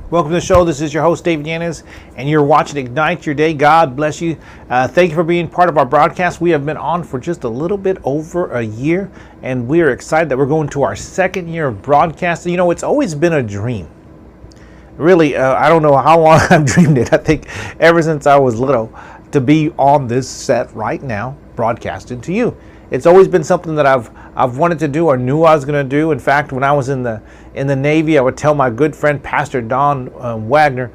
Welcome to the show. This is your host, David Yanez, and you're watching Ignite Your Day. God bless you. Thank you for being part of our broadcast. We have been on for just a little bit over a year, and we are excited that we're going to our second year of broadcasting. You know, it's always been a dream. Really, I don't know how long I've dreamed it. I think ever since I was little, to be on this set right now, broadcasting to you. It's always been something that I've wanted to do or knew I was going to do. In fact, when I was in the Navy, I would tell my good friend Pastor Don Wagner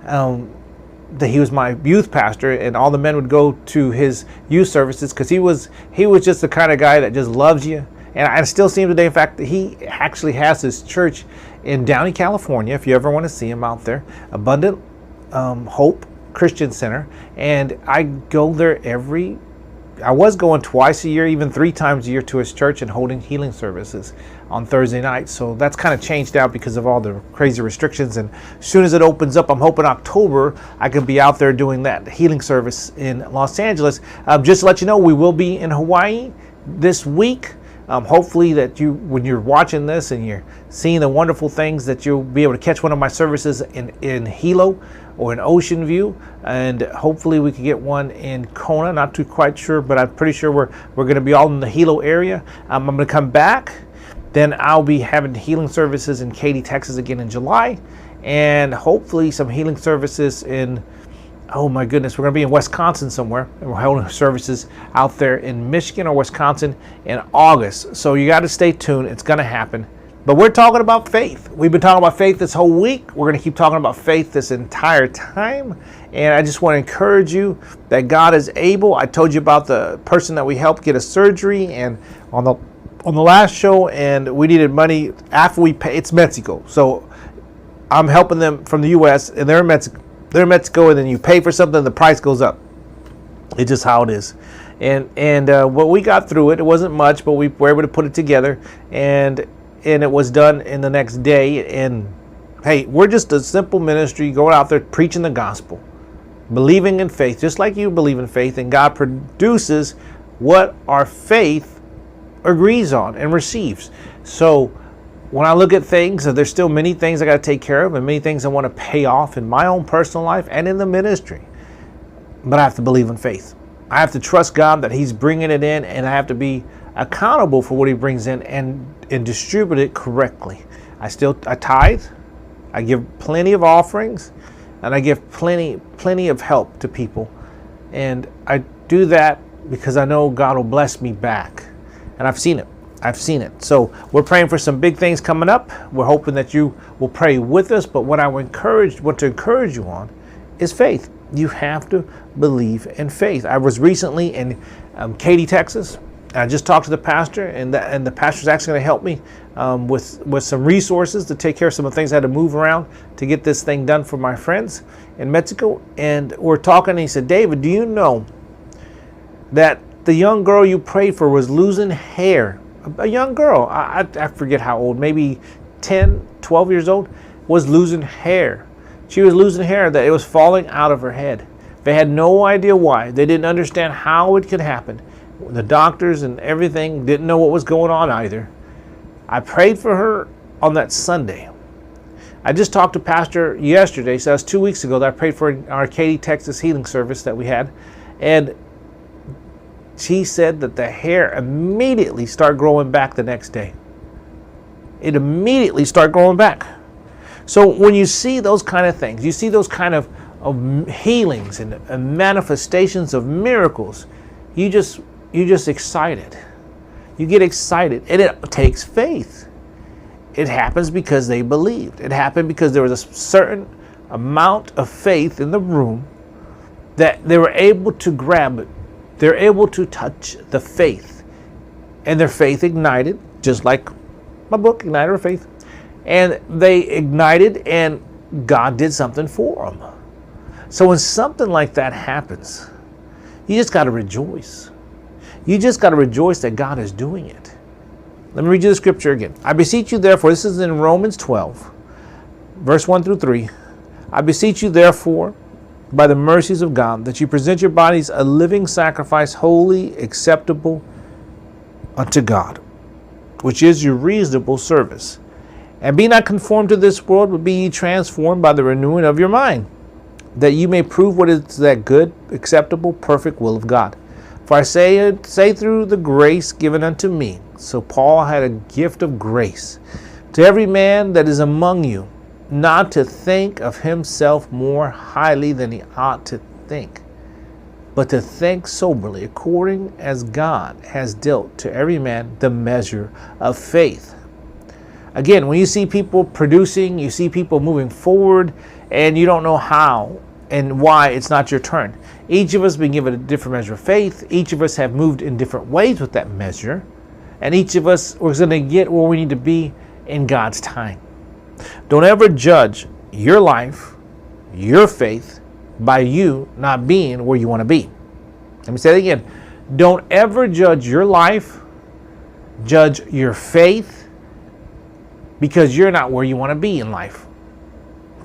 that he was my youth pastor, and all the men would go to his youth services because he was just the kind of guy that just loves you. And I still see him today. In fact, he actually has his church in Downey, California. If you ever want to see him out there, Abundant Hope Christian Center, and I go there I was going twice a year, even 3 times a year to his church and holding healing services on Thursday nights. So that's kind of changed out because of all the crazy restrictions. And as soon as it opens up, I'm hoping October, I could be out there doing that healing service in Los Angeles. Just to let you know, we will be in Hawaii this week. Hopefully that when you're watching this and you're seeing the wonderful things, that you'll be able to catch one of my services in Hilo or in Ocean View, and hopefully we can get one in Kona. Not too quite sure, but I'm pretty sure we're going to be all in the Hilo area. I'm going to come back, then I'll be having healing services in Katy, Texas again in July, and hopefully some healing services in, oh my goodness, we're going to be in Wisconsin somewhere, and we're holding services out there in Michigan or Wisconsin in August. So you got to stay tuned. It's going to happen. But we're talking about faith. We've been talking about faith this whole week. We're going to keep talking about faith this entire time. And I just want to encourage you that God is able. I told you about the person that we helped get a surgery and on the last show, and we needed money after we pay. It's Mexico. So I'm helping them from the U.S. and they're in Mexico, and then you pay for something, the price goes up. It's just how it is. And what we got through it wasn't much, but we were able to put it together, and it was done in the next day. And hey, we're just a simple ministry going out there preaching the gospel, believing in faith, just like you believe in faith, and God produces what our faith agrees on and receives. So when I look at things, there's still many things I got to take care of and many things I want to pay off in my own personal life and in the ministry. But I have to believe in faith. I have to trust God that He's bringing it in, and I have to be accountable for what He brings in and distribute it correctly. I tithe, I give plenty of offerings, and I give plenty of help to people. And I do that because I know God will bless me back. And I've seen it. So we're praying for some big things coming up. We're hoping that you will pray with us. But what I want to encourage you on is faith. You have to believe in faith. I was recently in Katy, Texas. I just talked to the pastor, and the pastor's actually going to help me with some resources to take care of some of the things I had to move around to get this thing done for my friends in Mexico. And we're talking, and he said, David, do you know that the young girl you prayed for was losing hair? A young girl, I forget how old, maybe 10, 12 years old, was losing hair. She was losing hair, that it was falling out of her head. They had no idea why. They didn't understand how it could happen. The doctors and everything didn't know what was going on either. I prayed for her on that Sunday. I just talked to Pastor yesterday, so that was 2 weeks ago, that I prayed for our Katy, Texas healing service that we had. And she said that the hair immediately started growing back the next day. It immediately started growing back. So when you see those kind of things, you see those kind of healings and manifestations of miracles, you just excited. You get excited, and it takes faith. It happens because they believed. It happened because there was a certain amount of faith in the room that they were able to grab it. They're able to touch the faith, and their faith ignited, just like my book, Ignite Our Faith. And they ignited, and God did something for them. So when something like that happens, you just got to rejoice. You just got to rejoice that God is doing it. Let me read you the scripture again. I beseech you therefore, this is in Romans 12, verse 1 through 3. I beseech you therefore, by the mercies of God, that you present your bodies a living sacrifice, holy, acceptable unto God, which is your reasonable service. And be not conformed to this world, but be ye transformed by the renewing of your mind, that you may prove what is that good, acceptable, perfect will of God. For I say through the grace given unto me. So Paul had a gift of grace. To every man that is among you, not to think of himself more highly than he ought to think, but to think soberly, according as God has dealt to every man the measure of faith. Again, when you see people producing, you see people moving forward, and you don't know how and why it's not your turn. Each of us been given a different measure of faith. Each of us have moved in different ways with that measure. And each of us is going to get where we need to be in God's time. Don't ever judge your life, your faith, by you not being where you want to be. Let me say it again. Don't ever judge your life, judge your faith, because you're not where you want to be in life.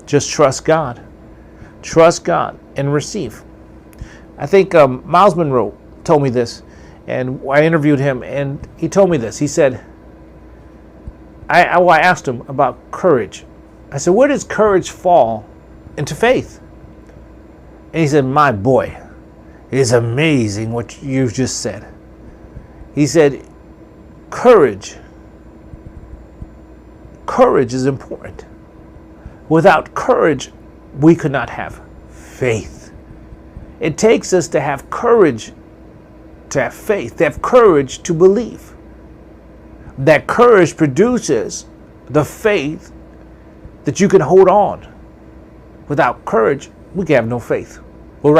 Just trust God. Trust God and receive. I think Miles Monroe told me this, and I interviewed him, and he told me this. He said, I asked him about courage. I said, where does courage fall into faith? And he said, my boy, it is amazing what you've just said. He said, courage is important. Without courage, we could not have faith. It takes us to have courage to have faith, to have courage to believe. That courage produces the faith that you can hold on. Without courage, we can have no faith. We'll